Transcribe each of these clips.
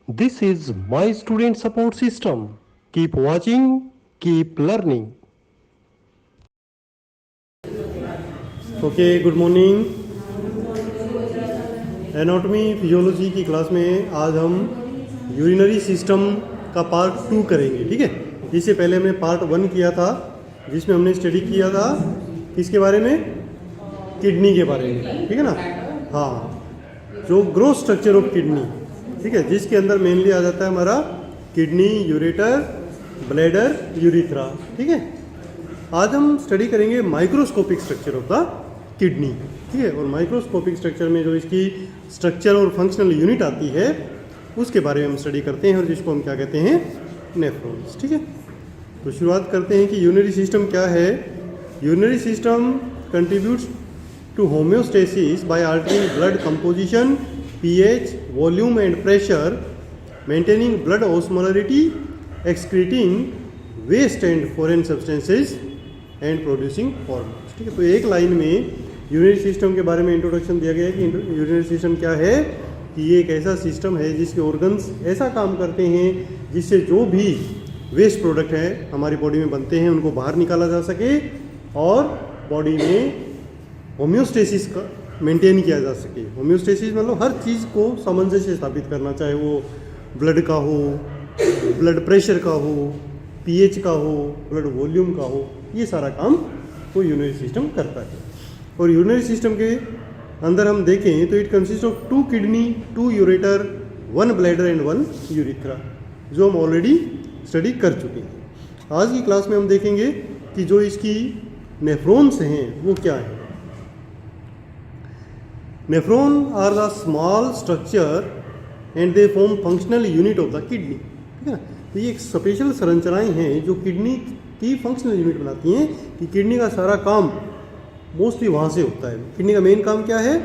This is my student support system. Keep watching, keep learning. Okay, good morning. Anatomy physiology की class में आज हम urinary system का part 2 करेंगे, ठीक है। इससे पहले हमने पार्ट 1 किया था जिसमें हमने स्टडी किया था किसके बारे में, किडनी के बारे में, ठीक है ना। हाँ, जो ग्रोथ स्ट्रक्चर ऑफ किडनी, ठीक है, जिसके अंदर मेनली आ जाता है हमारा किडनी, यूरेटर, ब्लैडर, यूरिथ्रा, ठीक है। आज हम स्टडी करेंगे microscopic structure of the kidney, ठीक है। और माइक्रोस्कोपिक स्ट्रक्चर में जो इसकी स्ट्रक्चर और फंक्शनल यूनिट आती है उसके बारे में हम स्टडी करते हैं और जिसको हम क्या कहते हैं, नेफ्रॉन्स, ठीक है। तो शुरुआत करते हैं कि यूरिनरी सिस्टम क्या है। Urinary system contributes to homeostasis by altering blood composition, pH, volume and pressure, maintaining blood osmolarity, excreting waste and foreign substances and producing hormones, ठीक है। तो एक लाइन में यूरिनरी सिस्टम के बारे में इंट्रोडक्शन दिया गया है कि यूरिनरी सिस्टम क्या है, कि ये एक ऐसा सिस्टम है जिसके ऑर्गन्स ऐसा काम करते हैं जिससे जो भी वेस्ट प्रोडक्ट है हमारी बॉडी में बनते हैं उनको बाहर निकाला जा सके और बॉडी में होम्योस्टेसिस का मेंटेन किया जा सके। होम्योस्टेसिस मतलब हर चीज़ को सामंजस्य स्थापित करना, चाहे वो ब्लड का हो, ब्लड प्रेशर का हो, pH का हो, ब्लड वॉल्यूम का हो, ये सारा काम वो यूरिनरी सिस्टम करता है। और यूरिनरी सिस्टम के अंदर हम देखें तो it consist of 2 kidney, 2 ureter, 1 bladder and 1 urethra, जो हम ऑलरेडी स्टडी कर चुके हैं। आज की क्लास में हम देखेंगे कि जो इसकी नेफ्रॉन्स हैं वो क्या है। Nephron are the small structure and they form functional unit of the kidney, ठीक है ना। तो ये एक स्पेशल संरचनाएं हैं जो किडनी की फंक्शनल यूनिट बनाती हैं कि किडनी का सारा काम मोस्टली वहाँ से होता है। किडनी का मेन काम क्या है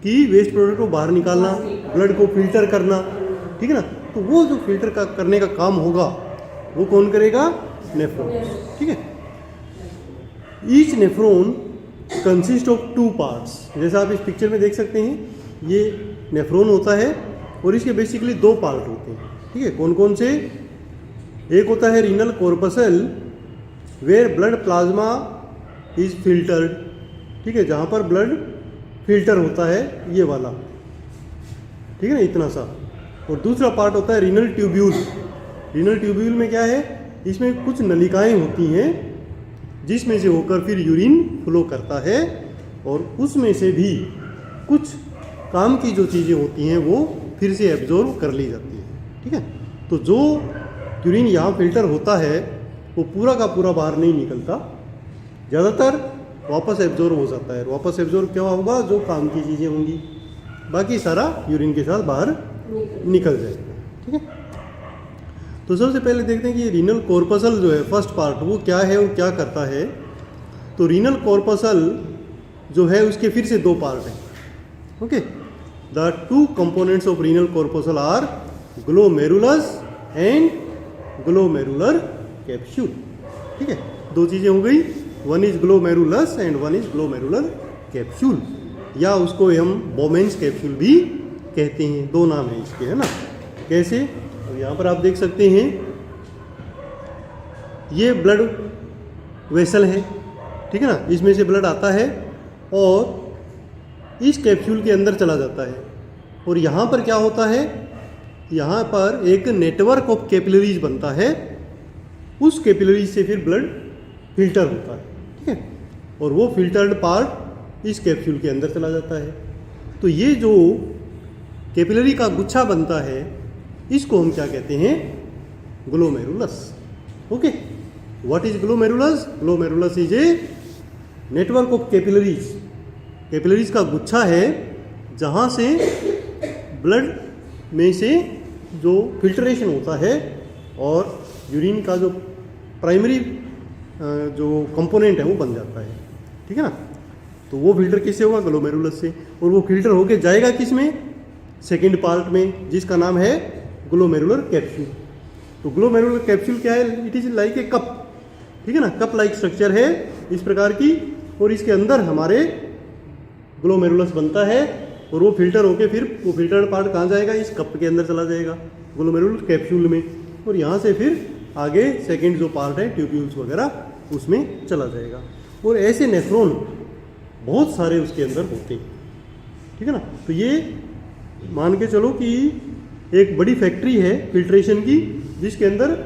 कि वेस्ट प्रोडक्ट को बाहर निकालना, ब्लड को फिल्टर करना, ठीक है ना। तो वो जो फिल्टर का करने का काम होगा वो कौन करेगा, नेफ्रॉन, ठीक है। Each nephron consist of 2 parts, जैसा आप इस पिक्चर में देख सकते हैं, ये नेफ्रॉन होता है और इसके बेसिकली 2 पार्ट होते हैं, ठीक है। कौन कौन से, एक होता है renal corpuscle where blood plasma is filtered, ठीक है, जहाँ पर ब्लड फिल्टर होता है, ये वाला, ठीक है ना, इतना सा। और दूसरा पार्ट होता है रीनल ट्यूब्यूल। रीनल ट्यूब्यूल में क्या है, इसमें कुछ नलिकाएं होती हैं जिसमें से होकर फिर यूरिन फ्लो करता है और उसमें से भी कुछ काम की जो चीज़ें होती हैं वो फिर से एब्जॉर्व कर ली जाती है, ठीक है। तो जो यूरिन यहाँ फिल्टर होता है वो पूरा का पूरा बाहर नहीं निकलता, ज़्यादातर वापस एब्जॉर्व हो जाता है। वापस एब्जॉर्व क्या होगा, जो काम की चीज़ें होंगी, बाकी सारा यूरिन के साथ बाहर निकल जाएगा, ठीक है। तो सबसे पहले देखते हैं कि रीनल कॉर्पसल जो है फर्स्ट पार्ट वो क्या है और क्या करता है। तो रीनल कॉर्पसल जो है उसके फिर से 2 पार्ट हैं, okay. The 2 components of renal corpuscle are glomerulus and glomerular capsule, ठीक है। 2 चीज़ें हो गई, 1 is glomerulus and 1 is glomerular capsule, या उसको हम बोमेंस कैप्सूल भी कहते हैं। 2 नाम है इसके, है ना। कैसे, तो यहाँ पर आप देख सकते हैं ये ब्लड वेसल है, ठीक है ना, इसमें से ब्लड आता है और इस कैप्सूल के अंदर चला जाता है। और यहाँ पर क्या होता है, यहाँ पर एक नेटवर्क ऑफ कैपिलरीज बनता है, उस कैपिलरीज से फिर ब्लड फिल्टर होता है, ठीक है। और वो फिल्टर्ड पार्ट इस कैप्सूल के अंदर चला जाता है। तो ये जो कैपिलरी का गुच्छा बनता है इसको हम क्या कहते हैं, glomerulus, okay. What is glomerulus, glomerulus is a network of capillaries, capillaries का गुच्छा है जहाँ से ब्लड में से जो फिल्ट्रेशन होता है और यूरिन का जो प्राइमरी जो कंपोनेंट है वो बन जाता है, ठीक है ना। तो वो फिल्टर किससे होगा, ग्लोमेरुलस से। और वो फिल्टर होके जाएगा किस में, सेकेंड पार्ट में, जिसका नाम है ग्लोमेरुलर कैप्सूल। तो ग्लोमेरुलर कैप्सूल क्या है, it is like a cup, ठीक है ना, कप लाइक स्ट्रक्चर है इस प्रकार की, और इसके अंदर हमारे ग्लोमेरुलस बनता है और वो फिल्टर होके फिर वो फिल्टर्ड पार्ट कहाँ जाएगा, इस कप के अंदर चला जाएगा ग्लोमेरुलर कैप्सूल में, और यहाँ से फिर आगे सेकंड जो पार्ट है ट्यूब्यूल्स वगैरह उसमें चला जाएगा। और ऐसे नेफ्रॉन बहुत सारे उसके अंदर होते हैं, ठीक है ना। तो ये मान के चलो कि एक बड़ी फैक्ट्री है फिल्ट्रेशन की, जिसके अंदर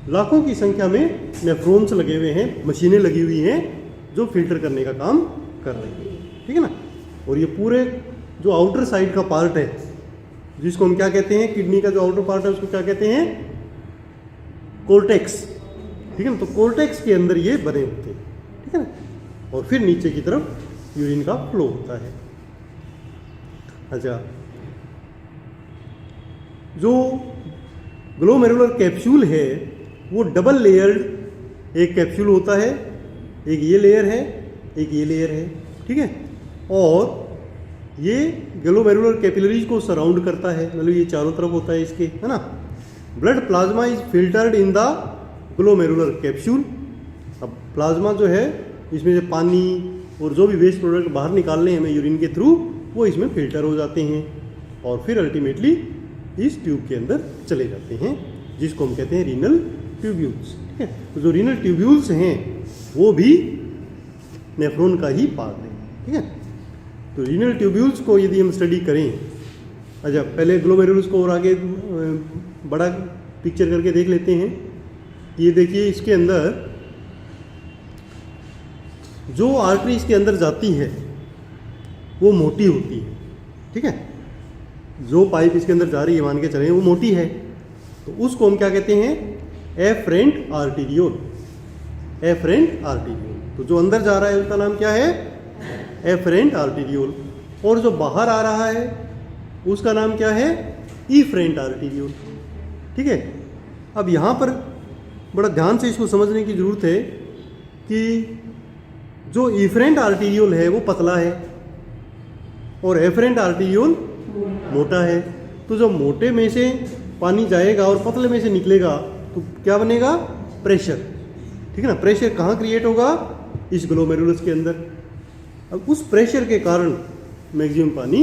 लाखों की संख्या में नेफ्रॉन्स लगे हुए हैं, मशीनें लगी हुई हैं जो फिल्टर करने का काम कर रही है, ठीक है ना। और ये पूरे जो आउटर साइड का पार्ट है, जिसको हम क्या कहते हैं, किडनी का जो आउटर पार्ट है उसको क्या कहते हैं, कोर्टेक्स, ठीक है ना। तो कोर्टेक्स के अंदर ये बने होते हैं, ठीक है ना। और फिर नीचे की तरफ यूरिन का फ्लो होता है। अच्छा, जो ग्लोमेरुलर कैप्सूल है वो डबल लेयर्ड एक कैप्सूल होता है, एक ये लेयर है, एक ये लेयर है, ठीक है। और ये ग्लोमेरुलर कैपिलरीज को सराउंड करता है, मतलब ये चारों तरफ होता है इसके, है ना। Blood plasma is filtered in the glomerular capsule. अब प्लाज्मा जो है इसमें से पानी और जो भी वेस्ट प्रोडक्ट बाहर निकालने हैं हमें यूरिन के थ्रू, वो इसमें फिल्टर हो जाते हैं और फिर अल्टीमेटली इस ट्यूब के अंदर चले जाते हैं, जिसको हम कहते हैं रीनल ट्यूब्यूल्स, ठीक है। तो जो रीनल ट्यूब्यूल्स हैं वो भी नेफ्रॉन का ही पार्ट है, ठीक है। तो रीनल ट्यूब्यूल्स को यदि हम स्टडी करें, अच्छा पहले ग्लोमेरुलस को और आगे बड़ा पिक्चर करके देख लेते हैं। ये देखिए, इसके अंदर जो आर्टरी इसके अंदर जाती है वो मोटी होती है, ठीक है। जो पाइप इसके अंदर जा रही है मान के चलें वो मोटी है, तो उसको हम क्या कहते हैं, एफरेंट आर्टीरियोल, एफरेंट आर्टीरियोल। तो जो अंदर जा रहा है उसका नाम क्या है, एफरेंट आर्टीरियोल, और जो बाहर आ रहा है उसका नाम क्या है, इफरेंट आर्टीरियोल, ठीक है। अब यहाँ पर बड़ा ध्यान से इसको समझने की जरूरत है कि जो इफरेंट आर्टीरियोल है वो पतला है और एफरेंट आर्टीरियोल मोटा है। तो जो मोटे में से पानी जाएगा और पतले में से निकलेगा तो क्या बनेगा, प्रेशर, ठीक है ना। प्रेशर कहाँ क्रिएट होगा, इस ग्लोमेरुलस के अंदर। अब उस प्रेशर के कारण मैक्सिमम पानी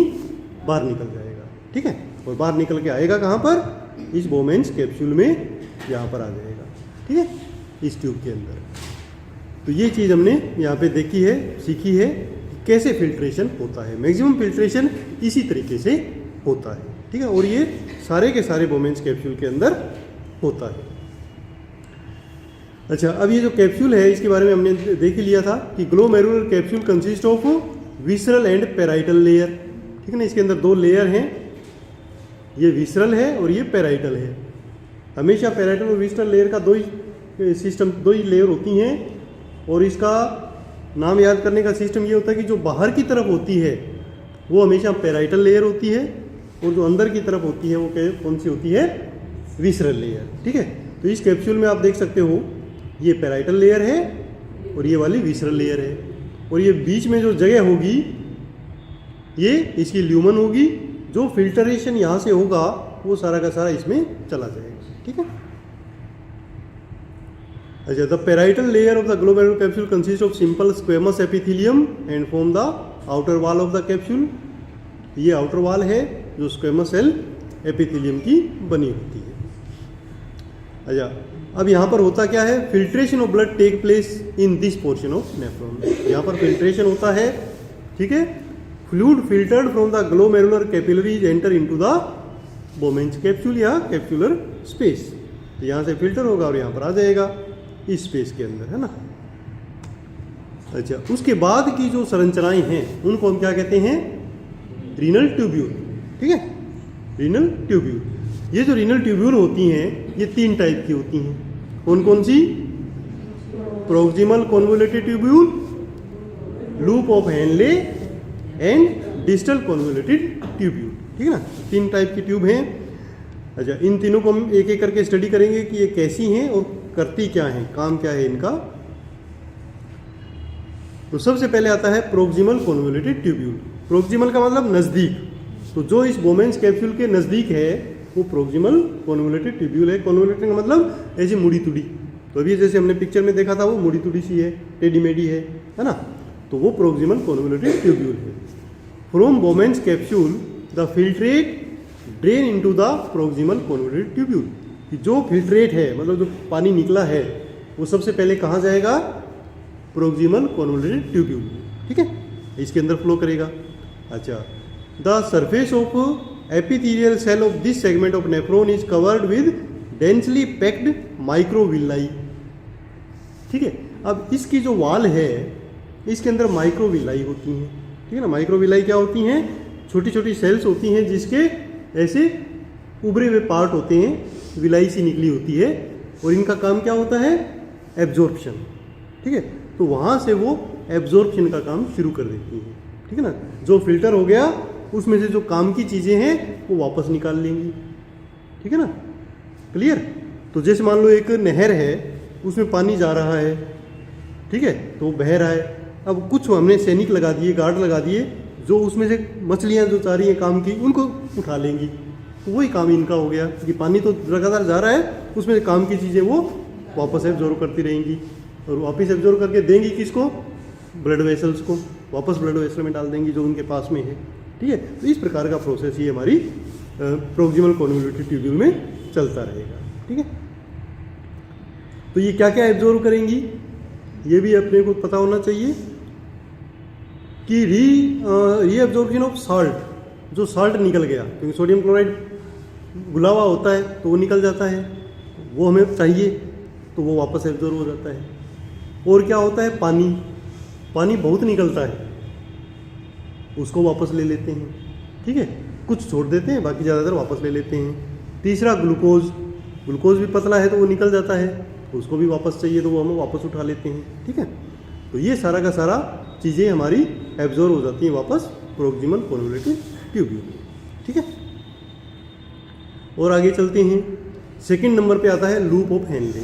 बाहर निकल जाएगा, ठीक है। और बाहर निकल के आएगा कहाँ पर, इस बोमेन्स कैप्सूल में, यहाँ पर आ जाएगा, ठीक है, इस ट्यूब के अंदर। तो ये चीज़ हमने यहाँ पे देखी है, सीखी है कैसे फिल्ट्रेशन होता है। मैक्सिमम फिल्ट्रेशन इसी तरीके से होता है, ठीक है। और ये सारे के सारे बोमेन्स कैप्सूल के अंदर होता है। अच्छा, अब ये जो कैप्सूल है इसके बारे में हमने देख ही लिया था कि glomerular capsule consist of visceral and parietal layer, ठीक है ना। इसके अंदर दो लेयर हैं, ये विसरल है और ये पेराइटल है। हमेशा पेराइटल और विसरल लेयर का दो ही लेयर होती हैं, और इसका नाम याद करने का सिस्टम ये होता है कि जो बाहर की तरफ होती है वो हमेशा पेराइटल लेयर होती है, और जो अंदर की तरफ होती है वो कौन सी होती है, विसरल लेयर, ठीक है। तो इस कैप्सूल में आप देख सकते हो ये पेराइटल लेयर है और ये वाली विसरल लेयर है, और ये बीच में जो जगह होगी ये इसकी ल्यूमन होगी। जो फिल्टरेशन यहाँ से होगा वो सारा का सारा इसमें चला जाएगा, ठीक है। अच्छा, the parietal layer of the glomerular capsule consist of simple squamous epithelium and form the outer wall of the capsule. ये आउटर वॉल है जो स्क्वेमस सेल एपिथेलियम की बनी होती है। अच्छा, अब यहाँ पर होता क्या है, filtration of blood take place in this portion of nephron. यहाँ पर फिल्ट्रेशन होता है, ठीक है। Fluid filtered from the glomerular capillaries enter into the Bowman's capsule या कैप्सूलर स्पेस। तो यहाँ से फिल्टर होगा और यहाँ पर आ जाएगा इस स्पेस के अंदर, है ना। अच्छा, उसके बाद की जो संरचनाएं हैं उनको हम क्या कहते हैं, रीनल ट्यूब्यूल, ठीक है, रीनल ट्यूब्यूल। ये जो रीनल ट्यूब्यूल होती हैं ये तीन टाइप की होती हैं। कौन कौन सी, proximal convoluted tubule, loop of Henle and distal convoluted tubule, ठीक है ना। तीन टाइप की ट्यूब हैं। अच्छा, इन तीनों को हम एक एक करके स्टडी करेंगे कि ये कैसी हैं और करती क्या हैं, काम क्या है इनका। तो सबसे पहले आता है प्रोक्सिमल कॉन्वोल्यूटेड ट्यूब्यूल। प्रोक्सिमल का मतलब नज़दीक, तो जो इस बोमेन्स कैप्सूल के नज़दीक है वो प्रोक्सिमल कॉन्वोल्यूटेड ट्यूब्यूल है। कॉन्वोल्यूटेड का मतलब ऐसी मुड़ी तुड़ी, तो अभी जैसे हमने पिक्चर में देखा था वो मुड़ी तुड़ी सी है, टेढ़ी मेढ़ी है ना। तो वो प्रोक्सिमल कॉन्वोल्यूटेड ट्यूब्यूल है। From Bowman's capsule the filtrate drain into the proximal convoluted tubule. कि जो फिल्ट्रेट है, मतलब जो पानी निकला है, वो सबसे पहले कहाँ जाएगा? Proximal convoluted tubule. ठीक है, इसके अंदर फ्लो करेगा। अच्छा, the surface of epithelial cell of this segment of nephron is covered with densely packed microvilli. ठीक है, अब इसकी जो वाल है, इसके अंदर माइक्रोविलाई होती हैं। ठीक है ना, माइक्रोविलाई क्या होती हैं? छोटी छोटी सेल्स होती हैं जिसके ऐसे उभरे हुए पार्ट होते हैं, विलाई सी निकली होती है, और इनका काम क्या होता है? एब्जॉर्प्शन। ठीक है, तो वहाँ से वो एब्जॉर्प्शन का काम शुरू कर देती हैं। ठीक है ना, जो फिल्टर हो गया उसमें से जो काम की चीज़ें हैं वो वापस निकाल लेंगी। ठीक है ना, क्लियर? तो जैसे मान लो एक नहर है, उसमें पानी जा रहा है, ठीक है, तो वो बह रहा है। अब कुछ हमने सैनिक लगा दिए, गार्ड लगा दिए, जो उसमें से मछलियाँ जो चाह रही हैं काम की, उनको उठा लेंगी। तो वही काम इनका हो गया कि पानी तो लगातार जा रहा है, उसमें से काम की चीज़ें वो वापस एब्जॉर्व करती रहेंगी, और वापस एब्जॉर्व करके देंगी किसको? ब्लड वेसल्स को, वापस ब्लड वेसल में डाल देंगी जो उनके पास में है। ठीक है, तो इस प्रकार का प्रोसेस ये हमारी प्रोक्सिमल कॉन्वोल्यूटेड ट्यूब्यूल में चलता रहेगा। ठीक है, तो ये क्या क्या एब्जॉर्व करेंगी, ये भी अपने को पता होना चाहिए कि री एब्जॉर्प्शन ऑफ साल्ट, जो साल्ट निकल गया, क्योंकि सोडियम क्लोराइड घुला हुआ होता है तो वो निकल जाता है, वो हमें चाहिए, तो वो वापस एब्जॉर्व हो जाता है। और क्या होता है? पानी, पानी बहुत निकलता है, उसको वापस ले लेते हैं। ठीक है, कुछ छोड़ देते हैं, बाकी ज़्यादातर वापस ले लेते हैं। तीसरा ग्लूकोज, ग्लूकोज भी पतला है तो वो निकल जाता है, उसको भी वापस चाहिए तो वो हम वापस उठा लेते हैं। ठीक है, तो ये सारा का सारा चीज़ें हमारी एब्जॉर्व हो जाती हैं वापस प्रोक्सिमल कॉन्वोल्यूटेड ट्यूब्यूल। ठीक है, और आगे चलते हैं। सेकंड नंबर पे आता है लूप ऑफ हेनले।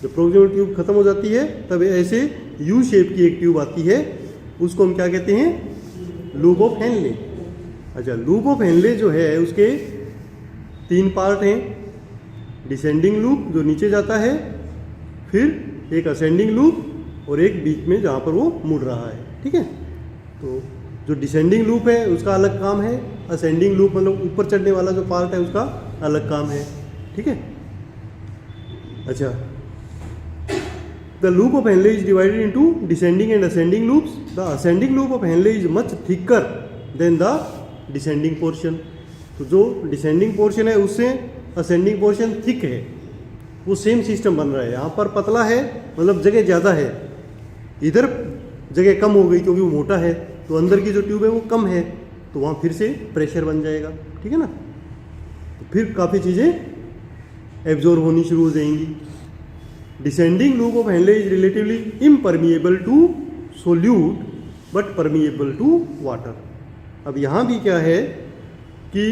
जब प्रोक्सिमल ट्यूब खत्म हो जाती है तब ऐसे यू शेप की एक ट्यूब आती है, उसको हम क्या कहते हैं? Loop of Henley. अच्छा, लूप ऑफ हेनले जो है उसके 3 पार्ट हैं। डिसेंडिंग लूप जो नीचे जाता है, फिर एक असेंडिंग लूप, और एक बीच में जहाँ पर वो मुड़ रहा है। ठीक है, तो जो डिसेंडिंग लूप है उसका अलग काम है, असेंडिंग लूप मतलब ऊपर चढ़ने वाला जो पार्ट है उसका अलग काम है। ठीक है, अच्छा, the loop of Henle is divided into descending and ascending loops. The ascending loop of Henle is much thicker than the descending portion. तो जो डिसेंडिंग पोर्शन है उससे असेंडिंग पोर्शन थिक है, वो सेम सिस्टम बन रहा है। यहाँ पर पतला है मतलब जगह ज़्यादा है, इधर जगह कम हो गई क्योंकि वो मोटा है, तो अंदर की जो ट्यूब है वो कम है, तो वहाँ फिर से प्रेशर बन जाएगा। ठीक है ना, तो फिर काफ़ी चीज़ें एब्जॉर्व होनी शुरू हो जाएंगी। Descending loop of Henle is relatively impermeable to solute but permeable to water. अब यहाँ भी क्या है कि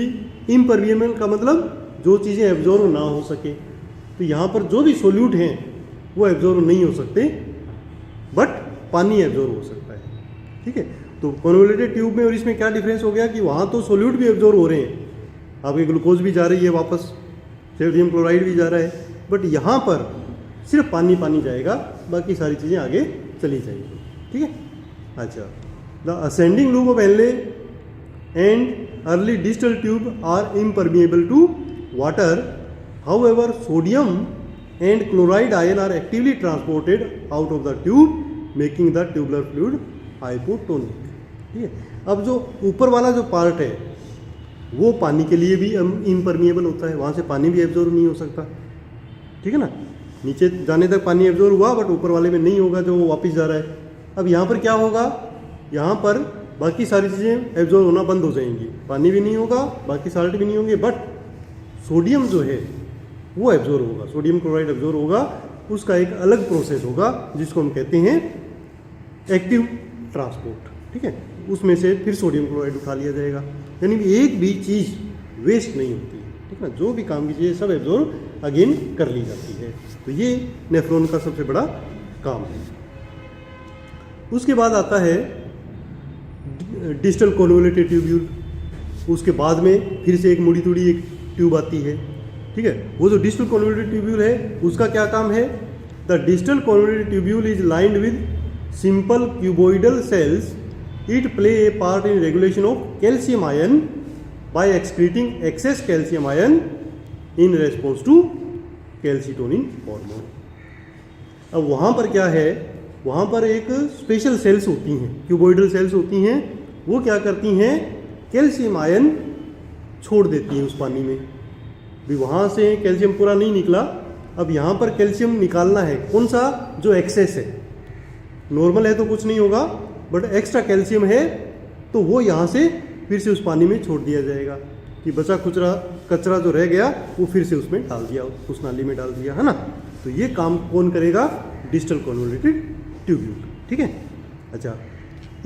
इम्परमिएबल का मतलब जो चीज़ें एब्जॉर्व ना हो सके, तो यहाँ पर जो भी सोल्यूट हैं वो एब्जॉर्व नहीं हो सकते, बट पानी एब्जॉर्व हो सकता है। ठीक है, तो कॉन्वोल्यूटेड ट्यूब में और इसमें क्या डिफरेंस हो गया कि वहाँ तो सोल्यूट भी एब्जॉर्व हो रहे हैं, आपके ग्लूकोज भी जा रही है वापस, सोडियम क्लोराइड भी जा रहा है, बट यहाँ पर सिर्फ पानी पानी जाएगा, बाकी सारी चीज़ें आगे चली जाएंगी। ठीक है, अच्छा, the ascending loop of Henle and early distal tube are impermeable to water, however sodium and chloride ion are actively transported out of the tube making the tubular fluid hypotonic. ठीक है, अब जो ऊपर वाला जो पार्ट है वो पानी के लिए भी इम्परमिएबल होता है, वहाँ से पानी भी एब्जॉर्व नहीं हो सकता। ठीक है ना, नीचे जाने तक पानी एब्जॉर्व हुआ, बट ऊपर वाले में नहीं होगा जो वो वापस जा रहा है। अब यहाँ पर क्या होगा, यहाँ पर बाकी सारी चीज़ें एब्जॉर्व होना बंद हो जाएंगी, पानी भी नहीं होगा, बाकी साल्ट भी नहीं होंगे, बट सोडियम जो है वो एब्जॉर्व होगा, सोडियम क्लोराइड एब्जॉर्व होगा, उसका एक अलग प्रोसेस होगा जिसको हम कहते हैं एक्टिव ट्रांसपोर्ट। ठीक है, उसमें से फिर सोडियम क्लोराइड उठा लिया जाएगा, यानी एक भी चीज़ वेस्ट नहीं होती। ठीक है ना, जो भी काम की चीज़ें सब एब्जॉर्व अगेन कर ली जाती है। तो ये नेफ्रॉन का सबसे बड़ा काम है। उसके बाद आता है डिस्टल कॉन्वोल्यूटेड ट्यूब्यूल। उसके बाद में फिर से एक मुड़ी तुड़ी एक ट्यूब आती है। ठीक है, वो जो डिस्टल कॉन्वोल्यूटेड ट्यूब्यूल है उसका क्या काम है? The distal convoluted tubule is lined with simple cuboidal cells it play a part in regulation of calcium ion by excreting excess calcium ion in response to calcitonin hormone. अब वहाँ पर क्या है, वहाँ पर एक स्पेशल सेल्स होती हैं, क्यूबॉइडल सेल्स होती हैं, वो क्या करती हैं, कैल्शियम आयन छोड़ देती हैं उस पानी में। भी वहाँ से कैल्शियम पूरा नहीं निकला, अब यहाँ पर कैल्शियम निकालना है, कौन सा, जो एक्सेस है। नॉर्मल है तो कुछ नहीं होगा, बट एक्स्ट्रा कैल्शियम है तो वो यहाँ से फिर से उस पानी में छोड़ दिया जाएगा कि बचा खुचरा कचरा जो रह गया वो फिर से उसमें डाल दिया, उस नाली में डाल दिया, है ना। तो ये काम कौन करेगा, डिस्टल कन्वोल्यूटेड ट्यूब्यूल, ठीक है। अच्छा,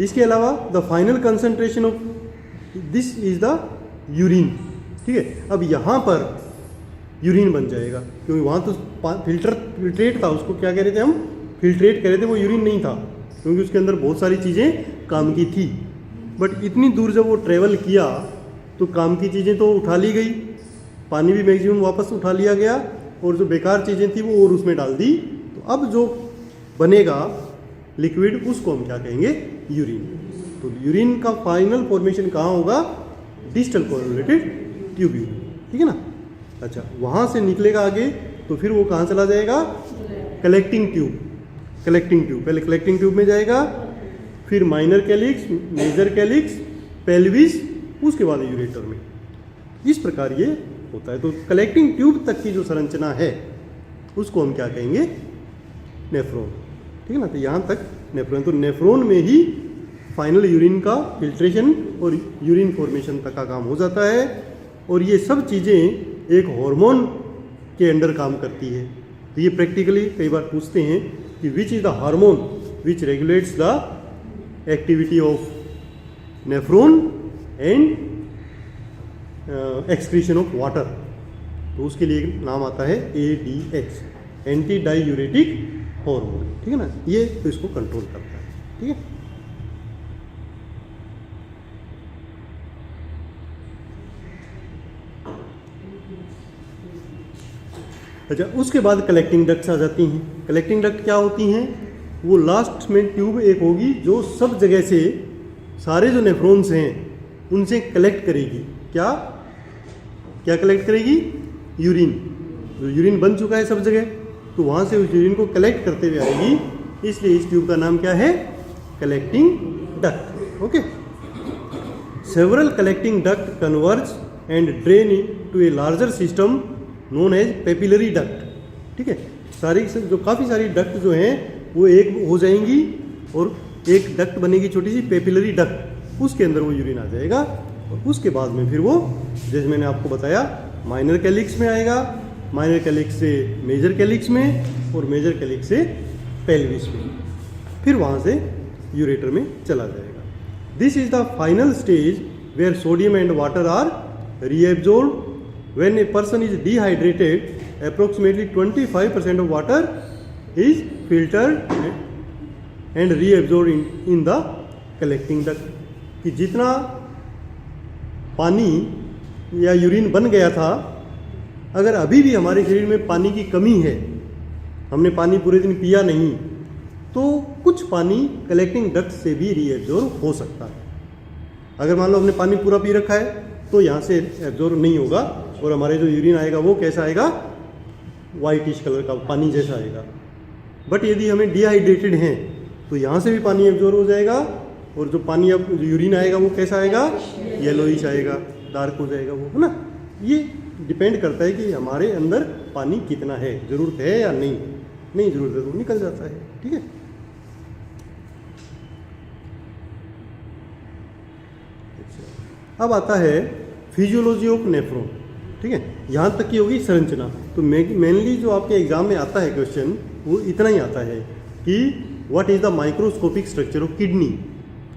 इसके अलावा the final concentration of this is the urine, ठीक है। अब यहाँ पर यूरिन बन जाएगा, क्योंकि वहाँ तो फिल्ट्रेट था, उसको क्या कह रहे थे हम, फिल्ट्रेट कह रहे थे, वो यूरिन नहीं था, क्योंकि उसके अंदर बहुत सारी चीज़ें काम की थी। बट इतनी दूर जब वो ट्रेवल किया तो काम की चीज़ें तो उठा ली गई, पानी भी मैक्सिमम वापस उठा लिया गया, और जो बेकार चीज़ें थी वो और उसमें डाल दी। तो अब जो बनेगा लिक्विड, उसको हम क्या कहेंगे, यूरिन। तो यूरिन का फाइनल फॉर्मेशन कहाँ होगा, डिस्टल कन्वोल्यूटेड ट्यूब्यूल, ठीक है ना। अच्छा, वहाँ से निकलेगा आगे तो फिर वो कहाँ चला जाएगा, कलेक्टिंग ट्यूब। कलेक्टिंग ट्यूब, पहले कलेक्टिंग ट्यूब में जाएगा, फिर minor calyx, major calyx, pelvis, उसके बाद यूरेटर में। इस प्रकार ये होता है। तो कलेक्टिंग ट्यूब तक की जो संरचना है उसको हम क्या कहेंगे, नेफ्रॉन, ठीक है ना। तो यहाँ तक नेफ्रॉन, तो नेफ्रॉन में ही फाइनल यूरिन का फिल्ट्रेशन और यूरिन फॉर्मेशन तक का काम हो जाता है। और ये सब चीज़ें एक हार्मोन के अंडर काम करती है। तो ये प्रैक्टिकली कई बार पूछते हैं कि which is the hormone which regulates the activity of nephron and excretion of water. तो उसके लिए एक नाम आता है ADH, एंटी डाईयूरेटिक हार्मोन, ठीक है ना। ये तो इसको कंट्रोल करता है, ठीक है। अच्छा, उसके बाद कलेक्टिंग डक्ट्स आ जाती हैं। कलेक्टिंग डक्ट क्या होती हैं, वो लास्ट में ट्यूब एक होगी जो सब जगह से सारे जो नेफ्रॉन्स हैं उनसे कलेक्ट करेगी। क्या क्या कलेक्ट करेगी, यूरिन। जो यूरिन बन चुका है सब जगह, तो वहाँ से उस यूरिन को कलेक्ट करते हुए आएगी। इसलिए इस ट्यूब का नाम क्या है, collecting duct, okay. Several collecting duct converge and drain to a larger system known as papillary duct, ठीक है। सारी जो काफ़ी सारी डक्ट जो हैं वो एक हो जाएंगी और एक डक्ट बनेगी छोटी सी पेपिलरी डक्ट, उसके अंदर वो यूरिन आ जाएगा। और उसके बाद में फिर वो, जैसे मैंने आपको बताया, माइनर कैलिक्स में आएगा, माइनर कैलिक्स से मेजर कैलिक्स में, और मेजर कैलिक्स से पेल्विस में, फिर वहाँ से यूरेटर में चला जाएगा। This is the final stage where sodium and water are reabsorbed. When a person is dehydrated, approximately 25% of water is filtered and reabsorbed in the collecting duct। कि जितना पानी या यूरिन बन गया था, अगर अभी भी हमारे शरीर में पानी की कमी है, हमने पानी पूरे दिन पिया नहीं, तो कुछ पानी कलेक्टिंग डक्ट से भी रीएब्जॉर्ब हो सकता है। अगर मान लो हमने पानी पूरा पी रखा है तो यहाँ से एब्जॉर्ब नहीं होगा, और हमारे जो यूरिन आएगा वो कैसा आएगा, वाइटिश कलर का पानी जैसा आएगा। बट यदि हमें डिहाइड्रेटेड हैं तो यहाँ से भी पानी एब्जॉर्ब हो जाएगा, और जो पानी अब यूरिन आएगा वो कैसा आएगा, येलोइश आएगा, डार्क हो जाएगा वो, है ना। ये डिपेंड करता है कि हमारे अंदर पानी कितना है, ज़रूरत है या नहीं, नहीं ज़रूरत है तो निकल जाता है, ठीक है। अब आता है फिजियोलॉजी ऑफ नेफ्रॉन, ठीक है। यहाँ तक की होगी संरचना। तो मेनली जो आपके एग्जाम में आता है क्वेश्चन, वो इतना ही आता है कि what is the microscopic structure of kidney,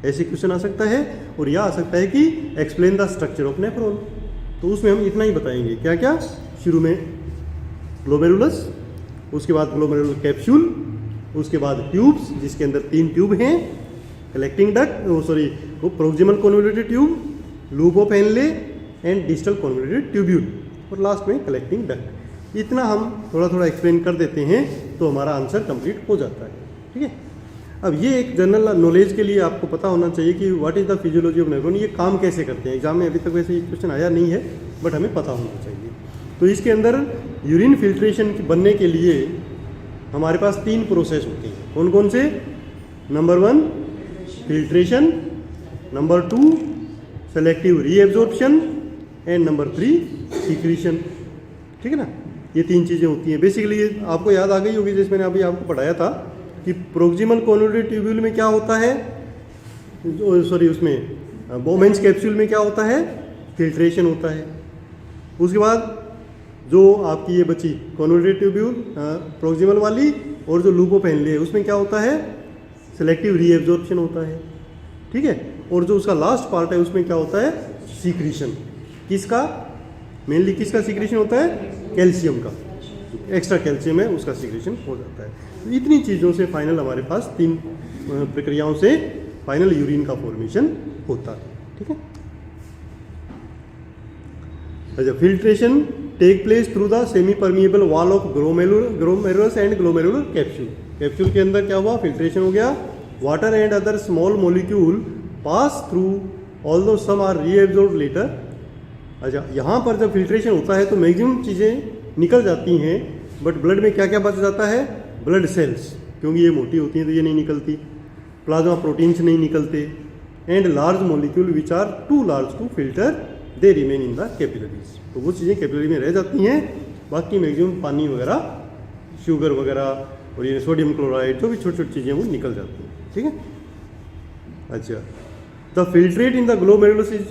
ऐसे क्वेश्चन आ सकता है। और यह आ सकता है कि explain the structure of nephron. तो उसमें हम इतना ही बताएंगे, क्या क्या, शुरू में ग्लोमेरुलस, उसके बाद ग्लोमेरुलर कैप्सूल, उसके बाद ट्यूब्स जिसके अंदर 3 ट्यूब हैं, कलेक्टिंग डक्ट, वो proximal convoluted tube, loop of Henle and distal convoluted tubule, और लास्ट में कलेक्टिंग डक्ट। इतना हम थोड़ा थोड़ा एक्सप्लेन कर देते हैं तो हमारा आंसर कंप्लीट हो जाता है, ठीक है। अब ये एक जनरल नॉलेज के लिए आपको पता होना चाहिए कि what is the physiology of nephron, ये काम कैसे करते हैं। एग्जाम में अभी तक वैसे ये क्वेश्चन आया नहीं है, बट हमें पता होना चाहिए। तो इसके अंदर यूरिन फिल्ट्रेशन बनने के लिए हमारे पास 3 प्रोसेस होती हैं। कौन कौन से? Number 1 filtration, number 2 selective reabsorption and number 3 secretion. ठीक है ना, ये 3 चीज़ें होती हैं। बेसिकली ये आपको याद आ गई होगी, जैसे मैंने अभी आपको पढ़ाया था कि प्रोक्सिमल कॉन्वोल्यूटेड ट्यूब्यूल में क्या होता है, सॉरी उसमें बोमेंस कैप्सूल में क्या होता है, फिल्ट्रेशन होता है। उसके बाद जो आपकी ये बची कॉन्वोल्यूटेड ट्यूब्यूल प्रोक्सिमल वाली और जो लूपोपेनली है उसमें क्या होता है, सेलेक्टिव रीएब्जॉर्प्शन होता है। ठीक है, और जो उसका लास्ट पार्ट है उसमें क्या होता है, सीक्रीशन। किसका? मेनली किसका सीक्रेशन होता है? कैल्शियम का। एक्स्ट्रा कैल्शियम है उसका सीक्रेशन हो जाता है। तो इतनी चीज़ों से फाइनल हमारे पास 3 प्रक्रियाओं से फाइनल यूरिन का फॉर्मेशन होता है। ठीक है, अच्छा, filtration take place through the semi permeable wall of glomerulus and glomerular capsule. Capsule के अंदर क्या हुआ, फिल्ट्रेशन हो गया। Water and other small molecule pass through although some are reabsorbed later. अच्छा, यहाँ पर जब फिल्ट्रेशन होता है तो मैक्सिमम चीज़ें निकल जाती हैं, बट ब्लड में क्या क्या बच जाता है, ब्लड सेल्स, क्योंकि ये मोटी होती हैं तो ये नहीं निकलती। प्लाज्मा प्रोटीन्स नहीं निकलते, and large molecule which are too large to filter they remain in the capillaries. तो वो चीज़ें कैपिलरी में रह जाती हैं, बाकी मैक्सिमम पानी वगैरह, शुगर वगैरह और ये सोडियम क्लोराइड जो भी छोटी छोटी चीज़ें वो निकल जाती हैं। ठीक है, अच्छा, the filtrate in the glomerulus is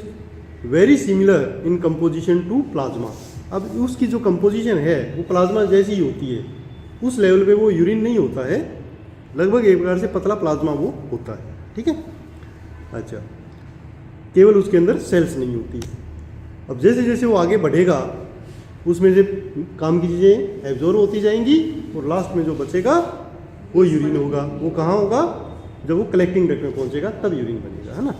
very similar in composition to plasma. अब उसकी जो कंपोजिशन है वो प्लाज्मा जैसी ही होती है, उस लेवल पे वो यूरिन नहीं होता है, लगभग एक प्रकार से पतला प्लाज्मा वो होता है। ठीक है, अच्छा, केवल उसके अंदर सेल्स नहीं होती। अब जैसे जैसे वो आगे बढ़ेगा उसमें से काम की चीज़ें एब्जॉर्ब होती जाएंगी और लास्ट में जो बचेगा वो यूरिन होगा। वो कहाँ होगा, जब वो कलेक्टिंग डक्ट में पहुँचेगा तब यूरिन बनेगा, है ना।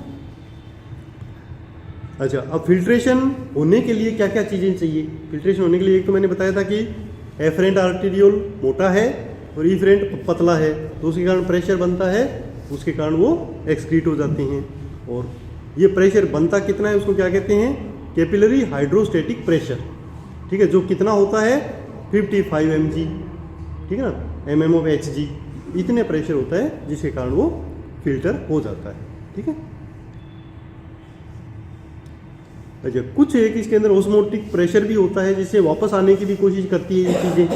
अच्छा, अब फिल्ट्रेशन होने के लिए क्या क्या चीज़ें चाहिए? फिल्ट्रेशन होने के लिए एक तो मैंने बताया था कि एफरेंट आर्टेरियोल मोटा है और इफरेंट पतला है, तो उसके कारण प्रेशर बनता है, उसके कारण वो एक्सक्रीट हो जाते हैं। और ये प्रेशर बनता कितना है उसको क्या कहते हैं, कैपिलरी हाइड्रोस्टेटिक प्रेशर। ठीक है, जो कितना होता है 55 mg, ठीक है ना, mm/Hg, इतने प्रेशर होता है जिसके कारण वो फिल्टर हो जाता है। ठीक है, अच्छा, कुछ एक इसके अंदर ऑस्मोटिक प्रेशर भी होता है जिससे वापस आने की भी कोशिश करती है ये चीज़ें,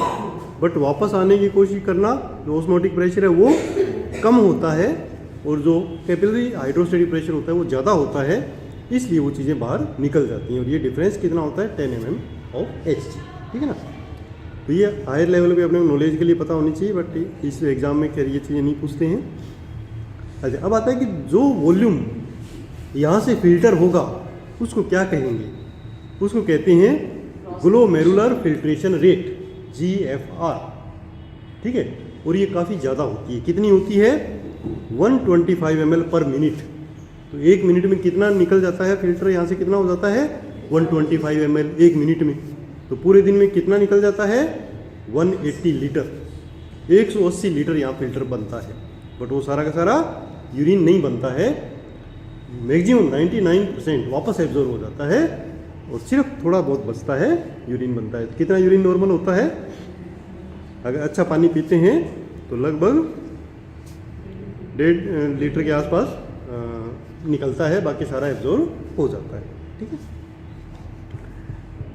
बट वापस आने की कोशिश करना जो ऑस्मोटिक प्रेशर है वो कम होता है और जो कैपिलरी हाइड्रोस्टेटिक प्रेशर होता है वो ज़्यादा होता है, इसलिए वो चीज़ें बाहर निकल जाती हैं। और ये डिफरेंस कितना होता है 10 mm/Hg। ठीक है ना, तो ये हायर लेवल पे अपने नॉलेज के लिए पता होनी चाहिए, बट इस एग्ज़ाम में खैर ये चीज़ें नहीं पूछते हैं। अच्छा, अब आता है कि जो वॉल्यूम यहाँ से फिल्टर होगा उसको क्या कहेंगे, उसको कहते हैं ग्लोमेरुलर फिल्ट्रेशन रेट, GFR। ठीक है, और ये काफ़ी ज़्यादा होती है। कितनी होती है, 125 ml/मिनट। तो 1 मिनट में कितना निकल जाता है फिल्टर, यहाँ से कितना हो जाता है 125 ml 1 मिनट में। तो पूरे दिन में कितना निकल जाता है 180 लीटर, 180 लीटर यहाँ फिल्टर बनता है। बट वो सारा का सारा यूरिन नहीं बनता है, मैक्सिमम 99% वापस एब्जॉर्ब हो जाता है और सिर्फ थोड़ा बहुत बचता है, यूरिन बनता है। कितना यूरिन नॉर्मल होता है, अगर अच्छा पानी पीते हैं तो लगभग 1.5 लीटर के आसपास निकलता है, बाकी सारा एब्जॉर्ब हो जाता है। ठीक है,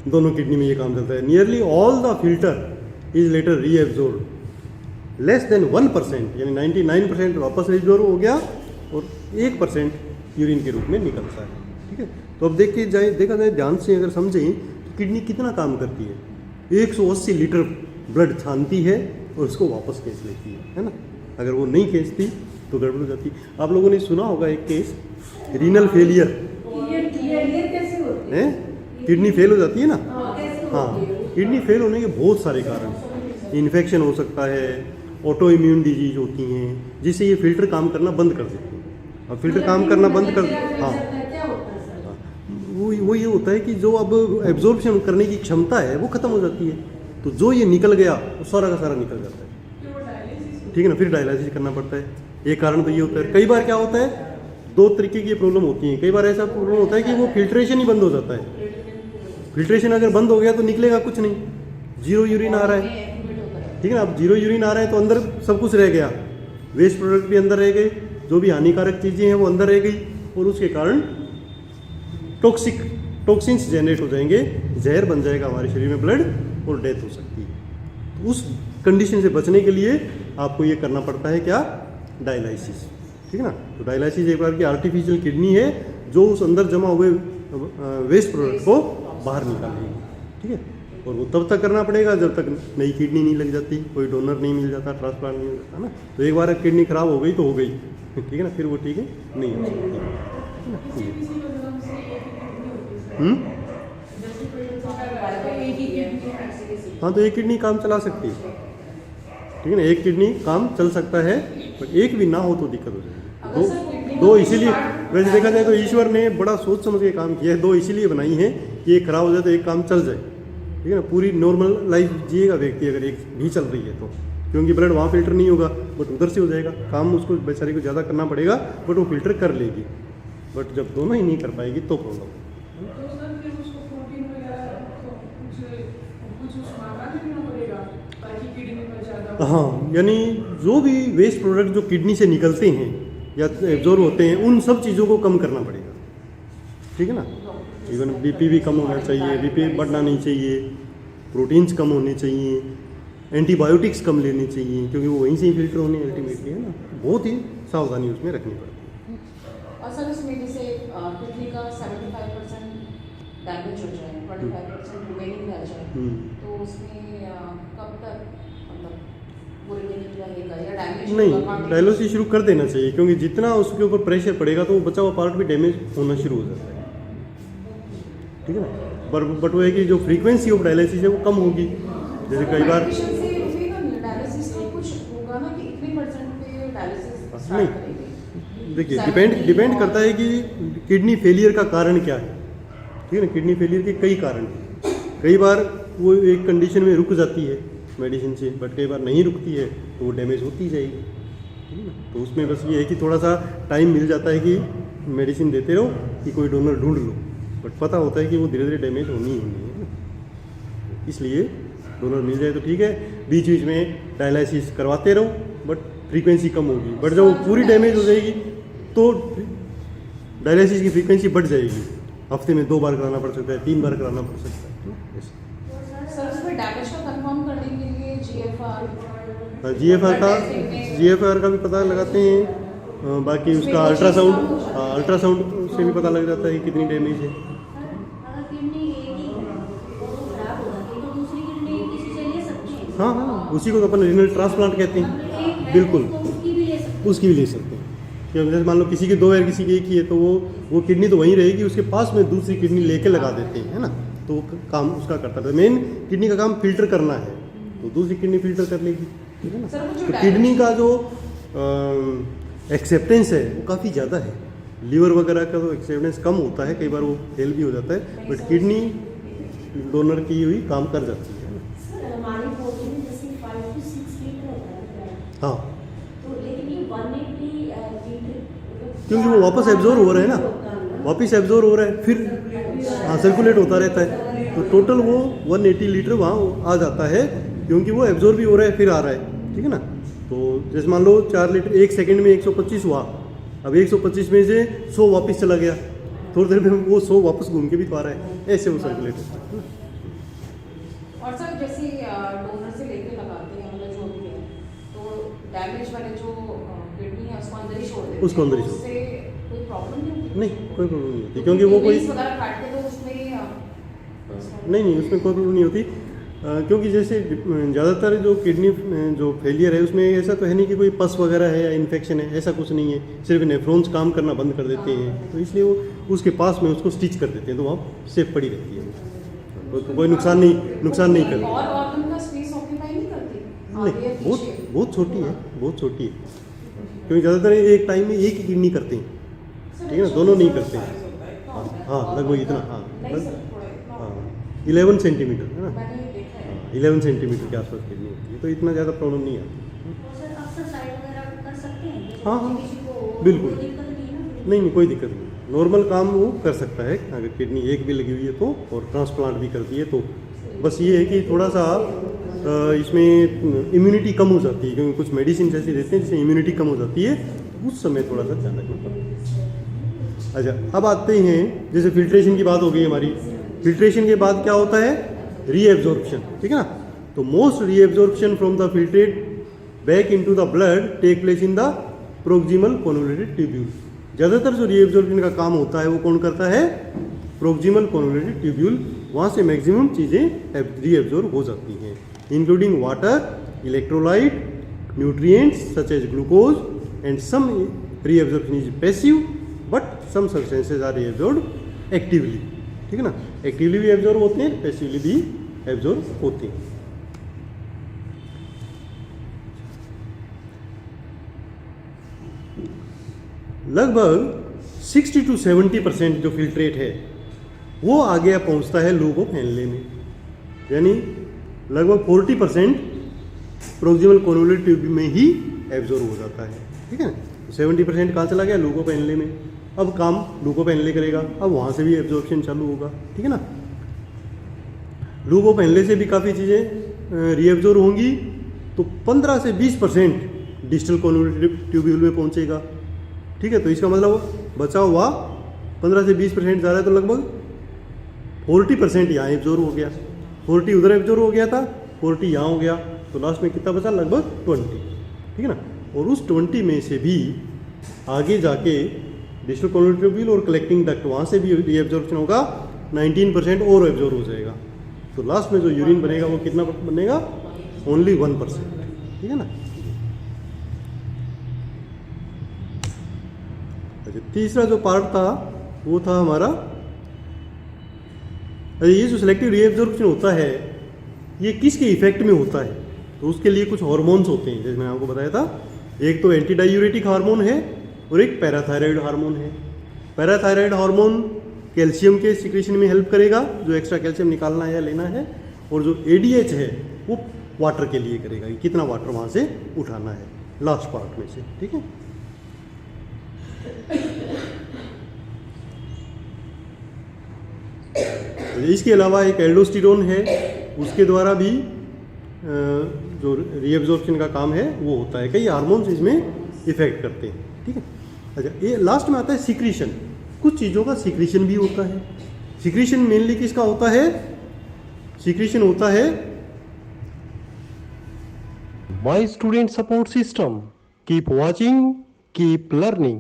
दोनों किडनी में ये काम चलता है। Nearly all the filter is later reabsorb, less than 1%, यानी 99% वापस एब्जॉर्ब हो गया और 1% यूरिन के रूप में निकलता है। ठीक है, तो अब देखा जाए ध्यान से, अगर समझें तो किडनी कितना काम करती है, 180 लीटर ब्लड छानती है और उसको वापस खींच लेती है ना। अगर वो नहीं खींचती तो गड़बड़ हो जाती। आप लोगों ने सुना होगा एक केस, रीनल फेलियर है, किडनी फेल हो जाती है ना। हाँ, किडनी फेल होने के बहुत सारे कारण, इन्फेक्शन हो सकता है, ऑटो इम्यून डिजीज होती हैं जिससे ये फिल्टर काम करना बंद कर देते हैं। अब फिल्टर काम करना बंद कर, हाँ, वो ये होता है कि जो अब एब्जॉर्प्शन करने की क्षमता है वो खत्म हो जाती है, तो जो ये निकल गया वो सारा का सारा निकल जाता है। ठीक है ना, फिर डायलिसिस करना पड़ता है। एक कारण तो ये होता है। कई बार क्या होता है, दो तरीके की प्रॉब्लम होती है। कई बार ऐसा प्रॉब्लम होता है कि वो फिल्ट्रेशन ही बंद हो जाता है। फिल्ट्रेशन अगर बंद हो गया तो निकलेगा कुछ नहीं, जीरो यूरिन आ रहा है, ठीक है ना। अब जीरो यूरिन आ रहा है तो अंदर सब कुछ रह गया, वेस्ट प्रोडक्ट भी अंदर रह गए, जो भी हानिकारक चीज़ें हैं वो अंदर रह गई, और उसके कारण टॉक्सिन्स जनरेट हो जाएंगे, जहर बन जाएगा हमारे शरीर में ब्लड, और डेथ हो सकती है। तो उस कंडीशन से बचने के लिए आपको ये करना पड़ता है क्या, डायलाइसिस, ठीक है ना। तो डायलाइसिस एक बार की आर्टिफिशियल किडनी है जो उस अंदर जमा हुए वेस्ट प्रोडक्ट को बाहर निकालेगी, ठीक है। और वो तब तक करना पड़ेगा जब तक नई किडनी नहीं लग जाती, कोई डोनर नहीं मिल जाता, ट्रांसप्लांट नहीं हो जाता ना। तो एक बार किडनी खराब हो गई तो हो गई, ठीक है ना, फिर वो ठीक है नहीं हो सकती। हाँ, तो एक किडनी काम चला सकती है, ठीक है ना, एक किडनी काम चल सकता है, पर एक भी ना हो तो दिक्कत हो जाएगी। दो इसीलिए, वैसे देखा जाए तो ईश्वर ने बड़ा सोच समझ के काम किया है, दो इसीलिए बनाई है कि एक खराब हो जाए तो एक काम चल जाए, ठीक है ना। पूरी नॉर्मल लाइफ जिएगा व्यक्ति अगर एक भी चल रही है तो, क्योंकि ब्लड वहाँ फिल्टर नहीं होगा, बट उधर से हो जाएगा काम, उसको बेचारी को ज़्यादा करना पड़ेगा, बट वो फिल्टर कर लेगी। बट जब दोनों ही नहीं कर पाएगी तो प्रॉब्लम। हाँ, यानी जो भी वेस्ट प्रोडक्ट जो किडनी से निकलते हैं या एब्जॉर्ब होते हैं, उन सब चीज़ों को कम करना पड़ेगा, ठीक है ना। इवन बीपी भी कम होना चाहिए, बीपी बढ़ना नहीं चाहिए, प्रोटीन्स कम होने चाहिए, एंटीबायोटिक्स कम लेने चाहिए, क्योंकि वो वहीं से ही फिल्टर होने अल्टीमेटली, है ना। बहुत ही सावधानी उसमें रखनी पड़ती है। और सर इसमें जैसे किडनी का 75% डैमेज हो जाए, 25% रिमेनिंग रह जाए, तो उसमें कब तक नहीं, डायलिसिस शुरू कर देना चाहिए, क्योंकि जितना उसके ऊपर प्रेशर पड़ेगा तो वो बचा हुआ पार्ट भी डैमेज होना शुरू हो जाता है, ठीक है ना। बट वो है कि जो फ्रीक्वेंसी ऑफ डायलिसिस है वो कम होगी। जैसे कई बार नहीं, देखिए डिपेंड करता है कि किडनी फेलियर का कारण क्या है, ठीक है ना। किडनी फेलियर के कई कारण हैं। कई बार वो एक कंडीशन में रुक जाती है मेडिसिन से, बट कई बार नहीं रुकती है तो वो डैमेज होती जाएगी, ठीक है ना। तो उसमें बस ये है कि थोड़ा सा टाइम मिल जाता है कि मेडिसिन देते रहो कि कोई डोनर ढूंढ लो, बट पता होता है कि वो धीरे धीरे डैमेज होनी ही होनी है ना। इसलिए डोनर मिल जाए तो ठीक है, बीच बीच में डायलिसिस करवाते रहो, बट फ्रीक्वेंसी कम होगी। बट जब वो पूरी डैमेज हो जाएगी तो डायलिसिस की फ्रीक्वेंसी बढ़ जाएगी, हफ्ते में 2 बार कराना पड़ सकता है, 3 बार कराना पड़ सकता है। जीएफआर का भी पता लगाते हैं, बाकी उसका अल्ट्रासाउंड से भी पता लग जाता है कि कितनी डैमेज है। हाँ हाँ, उसी को तो अपन रीनल ट्रांसप्लांट कहते हैं, बिल्कुल उसकी भी ले सकते हैं। क्योंकि जैसे मान लो किसी की 2 है, किसी की 1 ही है, तो वो किडनी तो वहीं रहेगी, उसके पास में दूसरी किडनी लेके लगा देते हैं, है ना। तो वो काम उसका करता है। मेन किडनी का काम फिल्टर करना है, तो दूसरी किडनी फिल्टर कर लेगी, ठीक है ना। तो किडनी का जो एक्सेप्टेंस है वो काफ़ी ज़्यादा है। लीवर वगैरह का तो एक्सेप्टेंस कम होता है, कई बार वो फेल भी हो जाता है, बट किडनी डोनर की हुई काम कर जाती है। हाँ, क्योंकि वो वापस एब्जॉर्ब हो रहा है ना, वापस एब्जॉर्ब हो रहा है, फिर हाँ सर्कुलेट होता रहता है, तो टोटल वो 180 लीटर वहाँ आ जाता है, क्योंकि वो एब्जॉर्ब भी हो रहा है फिर आ रहा है, ठीक है ना। तो जैसे मान लो 4 लीटर 1 सेकंड में 125 हुआ, अब 125 में से 100 वापस चला गया, थोड़ी देर में वो 100 वापस घूम के भी तो आ रहा है, ऐसे वो सर्कुलेट होता है। और सर जैसे डोनर से लेके लगाते हैं, मतलब जो भी है, तो डैमेज वाले जो किडनी है उसको अंदर ही छोड़ देते हैं, उसको अंदर ही छोड़, उससे कोई प्रॉब्लम नहीं होती? नहीं, कोई प्रॉब्लम नहीं होती, क्योंकि वो कोई नहीं, उसमें कोई प्रॉब्लम नहीं होती, क्योंकि जैसे ज़्यादातर जो किडनी जो फेलियर है उसमें ऐसा तो है नहीं कि कोई पस वगैरह है या इन्फेक्शन है, ऐसा कुछ नहीं है, सिर्फ नेफ्रॉन्स काम करना बंद कर देते हैं, तो इसलिए वो उसके पास में उसको स्टिच कर देते हैं, तो वहाँ सेफ पड़ी रहती है, तो कोई नुकसान नहीं करती। नहीं, बहुत छोटी है, बहुत छोटी है, क्योंकि ज़्यादातर एक टाइम में एक ही किडनी करते हैं, ठीक है ना, दोनों नहीं करते हैं। हाँ, लगभग इतना, हाँ 11 सेंटीमीटर है ना, 11 सेंटीमीटर के आसपास किडनी होती है, तो इतना ज़्यादा प्रॉब्लम नहीं आती। हाँ हाँ किसी को बिल्कुल। कोई दिक्कत नहीं है ना? नहीं कोई दिक्कत नहीं, नॉर्मल काम वो कर सकता है अगर किडनी एक भी लगी हुई है तो, और ट्रांसप्लांट भी करती है तो। बस ये है कि थोड़ा सा इसमें इम्यूनिटी कम हो जाती है, क्योंकि कुछ मेडिसिन ऐसी देते हैं जिससे इम्यूनिटी कम हो जाती है, तो उस समय थोड़ा सा ध्यान रखना पड़ता है। अच्छा, अब आते हैं, जैसे फिल्ट्रेशन की बात हो गई हमारी, फिल्ट्रेशन के बाद क्या होता है, रीएब्जॉर्प्शन, ठीक है ना। तो most reabsorption from the filtrate back into the blood take place in the proximal convoluted tubule. ज़्यादातर जो रीएब्जॉर्प्शन का काम होता है वो कौन करता है, प्रोक्सिमल कॉन्वोल्यूटेड ट्यूब्यूल, वहाँ से मैक्सिमम चीज़ें रीएब्जॉर्ब हो जाती हैं, including water, electrolyte, nutrients such as glucose, and some reabsorption is passive but some substances are reabsorb actively, ठीक है ना। एक्टिवली भी एब्जॉर्ब होते हैं, पैसिवली भी एब्जॉर्ब होते हैं। लगभग 60 to 70% जो फिल्ट्रेट है वो आगे पहुंचता है लूप ऑफ हेनले में, यानी लगभग 40% प्रोक्सिमल कॉन्वोल्यूटेड ट्यूब में ही एब्जॉर्ब हो जाता है, ठीक है। 70% कहाँ चला गया, लूप ऑफ हेनले में। अब काम लूप ऑफ हेनले करेगा, अब वहाँ से भी एब्जॉर्प्शन चालू होगा, ठीक है ना। लूप ऑफ हेनले से भी काफ़ी चीज़ें रीएब्जॉर्ब होंगी, तो 15 से 20% डिस्टल कॉन्वोल्यूटेड ट्यूब्यूल में पहुँचेगा, ठीक है। तो इसका मतलब बचा हुआ 15 से 20% जा रहा है, तो लगभग 40% यहाँ एब्जॉर्ब हो गया, 40 उधर एब्जॉर्ब हो गया था, 40 यहाँ हो गया, तो लास्ट में कितना बचा, लगभग 20, ठीक है ना। और उस 20 में से भी आगे जाके डिस्टल कॉन्वोल्यूटेड ट्यूब्यूल और कलेक्टिंग डक्ट, वहाँ से भी रीएब्जॉर्प्शन होगा, 19% और एब्जॉर्ब हो जाएगा, तो लास्ट में जो यूरिन बनेगा वो कितना बनेगा, ओनली 1%, ठीक है ना। अच्छा, तीसरा जो पार्ट था वो था हमारा, ये जो सिलेक्टिव रीएब्जॉर्प्शन होता है ये किसके इफेक्ट में होता है, तो उसके लिए कुछ हार्मोन्स होते हैं, जैसे मैंने आपको बताया था, एक तो एंटी डायूरेटिक हार्मोन है और एक पैराथायराइड हार्मोन है। पैराथायराइड हार्मोन कैल्शियम के सिक्रेशन में हेल्प करेगा, जो एक्स्ट्रा कैल्शियम निकालना है या लेना है, और जो एडीएच है वो वाटर के लिए करेगा, कि कितना वाटर वहाँ से उठाना है लास्ट पार्ट में से, ठीक है। इसके अलावा एक एल्डोस्टेरोन है, उसके द्वारा भी जो रीएब्जॉर्प्शन का काम है वो होता है। कई हार्मोन्स इसमें इफेक्ट करते हैं, ठीक है। अच्छा, ये लास्ट में आता है सिक्रीशन। कुछ चीज़ों का सिक्रीशन भी होता है। सिक्रीशन मेनली किसका होता है, सिक्रीशन होता है my student support system. Keep watching, keep learning.